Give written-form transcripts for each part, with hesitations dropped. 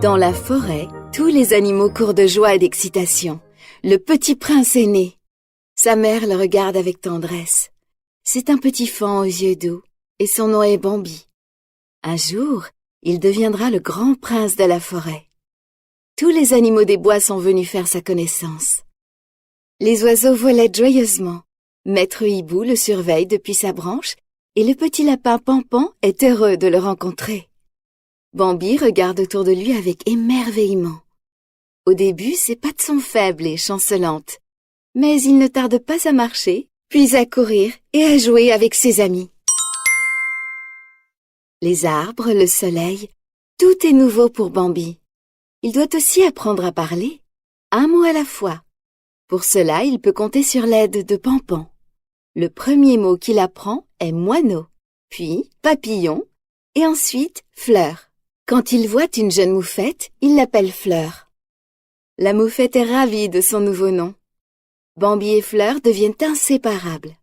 Dans la forêt, tous les animaux courent de joie et d'excitation. Le petit prince est né. Sa mère le regarde avec tendresse. C'est un petit faon aux yeux doux, et son nom est Bambi. Un jour, il deviendra le grand prince de la forêt. Tous les animaux des bois sont venus faire sa connaissance. Les oiseaux volaient joyeusement. Maître Hibou le surveille depuis sa branche, et le petit lapin Pampan est heureux de le rencontrer. Bambi regarde autour de lui avec émerveillement. Au début, ses pattes sont faibles et chancelantes, mais il ne tarde pas à marcher, puis à courir et à jouer avec ses amis. Les arbres, le soleil, tout est nouveau pour Bambi. Il doit aussi apprendre à parler, un mot à la fois. Pour cela, il peut compter sur l'aide de Pampan. Le premier mot qu'il apprend est moineau, puis papillon, et ensuite fleur. Quand il voit une jeune moufette, il l'appelle Fleur. La moufette est ravie de son nouveau nom. Bambi et Fleur deviennent inséparables.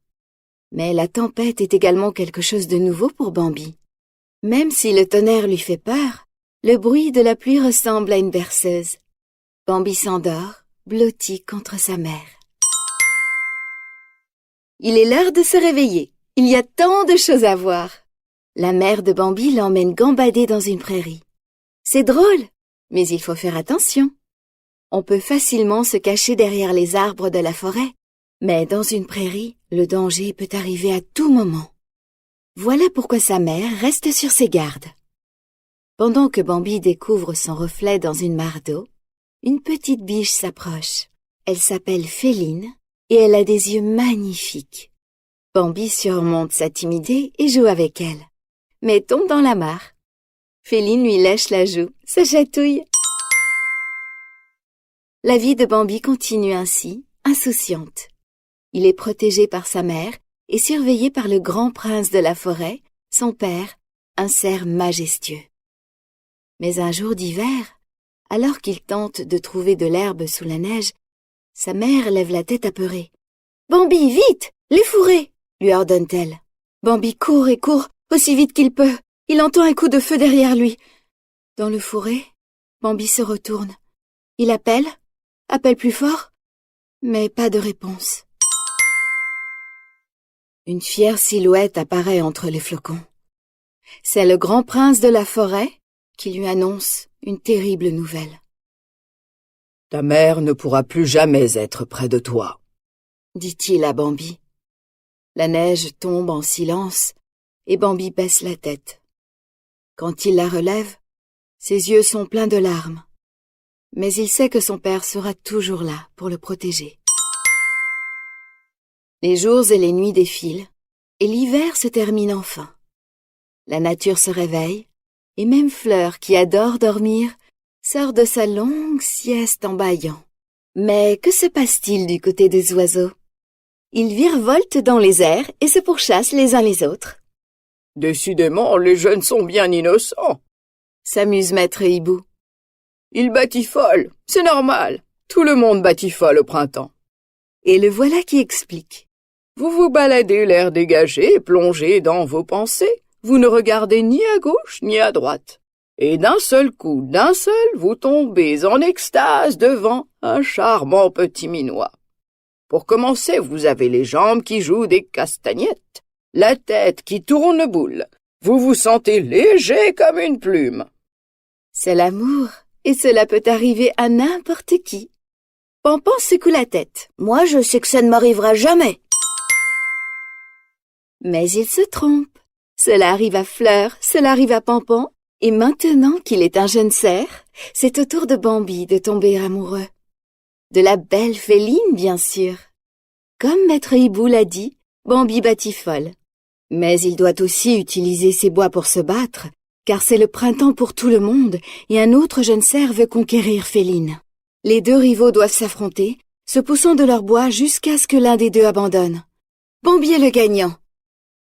Mais la tempête est également quelque chose de nouveau pour Bambi. Même si le tonnerre lui fait peur, le bruit de la pluie ressemble à une berceuse. Bambi s'endort, blotti contre sa mère. Il est l'heure de se réveiller. Il y a tant de choses à voir. La mère de Bambi l'emmène gambader dans une prairie. C'est drôle, mais il faut faire attention. On peut facilement se cacher derrière les arbres de la forêt, mais dans une prairie, le danger peut arriver à tout moment. Voilà pourquoi sa mère reste sur ses gardes. Pendant que Bambi découvre son reflet dans une mare d'eau, une petite biche s'approche. Elle s'appelle Féline et elle a des yeux magnifiques. Bambi surmonte sa timidité et joue avec elle, mais tombe dans la mare. Féline lui lèche la joue, se chatouille. La vie de Bambi continue ainsi, insouciante. Il est protégé par sa mère et surveillé par le grand prince de la forêt, son père, un cerf majestueux. Mais un jour d'hiver, alors qu'il tente de trouver de l'herbe sous la neige, sa mère lève la tête apeurée. « Bambi, vite, les fourrés !» lui ordonne-t-elle. Bambi court et court aussi vite qu'il peut. Il entend un coup de feu derrière lui. Dans le fourré, Bambi se retourne. Il appelle plus fort, mais pas de réponse. Une fière silhouette apparaît entre les flocons. C'est le grand prince de la forêt qui lui annonce une terrible nouvelle. « Ta mère ne pourra plus jamais être près de toi, » dit-il à Bambi. La neige tombe en silence et Bambi baisse la tête. Quand il la relève, ses yeux sont pleins de larmes. Mais il sait que son père sera toujours là pour le protéger. Les jours et les nuits défilent, et l'hiver se termine enfin. La nature se réveille, et même Fleur, qui adore dormir, sort de sa longue sieste en bâillant. Mais que se passe-t-il du côté des oiseaux? Ils virevoltent dans les airs et se pourchassent les uns les autres. « Décidément, les jeunes sont bien innocents, » s'amuse Maître Hibou. Ils batifolent, c'est normal. Tout le monde batifole au printemps. Et le voilà qui explique. Vous vous baladez l'air dégagé, plongé dans vos pensées. Vous ne regardez ni à gauche ni à droite. Et d'un seul coup, vous tombez en extase devant un charmant petit minois. Pour commencer, vous avez les jambes qui jouent des castagnettes, la tête qui tourne boule. Vous vous sentez léger comme une plume. C'est l'amour. Et cela peut arriver à n'importe qui. Pampan secoue la tête. Moi, je sais que ça ne m'arrivera jamais. Mais il se trompe. Cela arrive à Fleur, cela arrive à Pampan, et maintenant qu'il est un jeune cerf, c'est au tour de Bambi de tomber amoureux. De la belle Féline, bien sûr. Comme Maître Hibou l'a dit, Bambi batifole. Mais il doit aussi utiliser ses bois pour se battre, car c'est le printemps pour tout le monde, et un autre jeune cerf veut conquérir Féline. Les deux rivaux doivent s'affronter, se poussant de leur bois jusqu'à ce que l'un des deux abandonne. Bambi est le gagnant.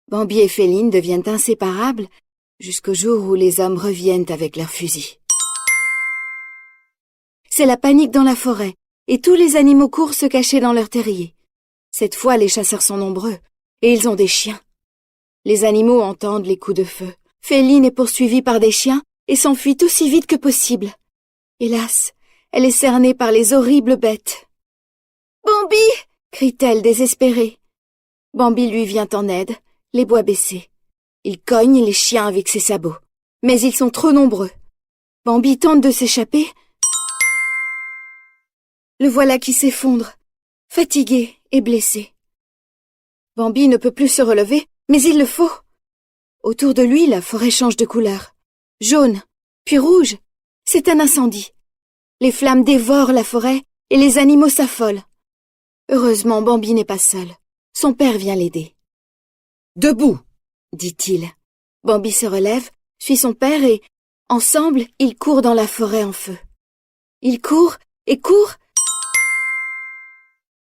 Bambi et Féline deviennent inséparables jusqu'au jour où les hommes reviennent avec leurs fusils. C'est la panique dans la forêt, et tous les animaux courent se cacher dans leurs terriers. Cette fois, les chasseurs sont nombreux, et ils ont des chiens. Les animaux entendent les coups de feu. Féline est poursuivie par des chiens et s'enfuit aussi vite que possible. Hélas, elle est cernée par les horribles bêtes. « Bambi !» crie-t-elle désespérée. Bambi lui vient en aide, les bois baissés. Il cogne les chiens avec ses sabots, mais ils sont trop nombreux. Bambi tente de s'échapper. Le voilà qui s'effondre, fatigué et blessé. Bambi ne peut plus se relever, mais il le faut. Autour de lui, la forêt change de couleur. Jaune, puis rouge. C'est un incendie. Les flammes dévorent la forêt et les animaux s'affolent. Heureusement, Bambi n'est pas seul. Son père vient l'aider. « Debout !» dit-il. Bambi se relève, suit son père et, ensemble, ils courent dans la forêt en feu. Ils courent et courent.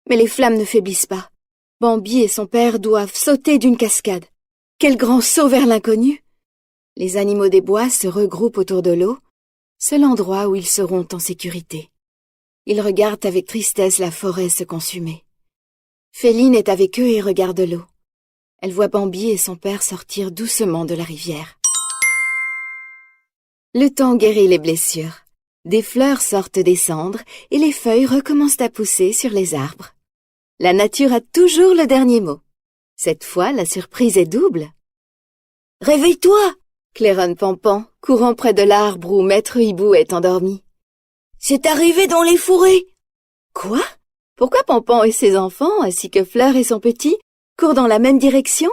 Mais les flammes ne faiblissent pas. Bambi et son père doivent sauter d'une cascade. Quel grand saut vers l'inconnu! Les animaux des bois se regroupent autour de l'eau, seul endroit où ils seront en sécurité. Ils regardent avec tristesse la forêt se consumer. Féline est avec eux et regarde l'eau. Elle voit Bambi et son père sortir doucement de la rivière. Le temps guérit les blessures. Des fleurs sortent des cendres et les feuilles recommencent à pousser sur les arbres. La nature a toujours le dernier mot. Cette fois, la surprise est double. « Réveille-toi !» claironne Pampan, courant près de l'arbre où Maître Hibou est endormi. « C'est arrivé dans les fourrés !» Quoi? Pourquoi Pampan et ses enfants, ainsi que Fleur et son petit, courent dans la même direction?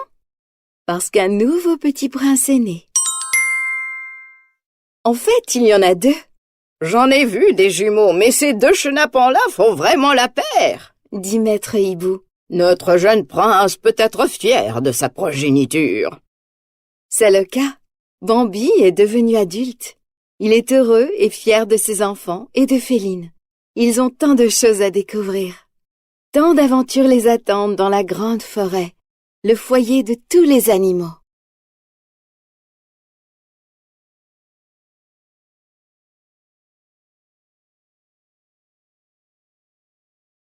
Parce qu'un nouveau petit prince est né. En fait, il y en a deux. J'en ai vu des jumeaux, mais ces deux chenapans-là font vraiment la paire, dit Maître Hibou. Notre jeune prince peut être fier de sa progéniture. C'est le cas. Bambi est devenu adulte. Il est heureux et fier de ses enfants et de Féline. Ils ont tant de choses à découvrir. Tant d'aventures les attendent dans la grande forêt, le foyer de tous les animaux.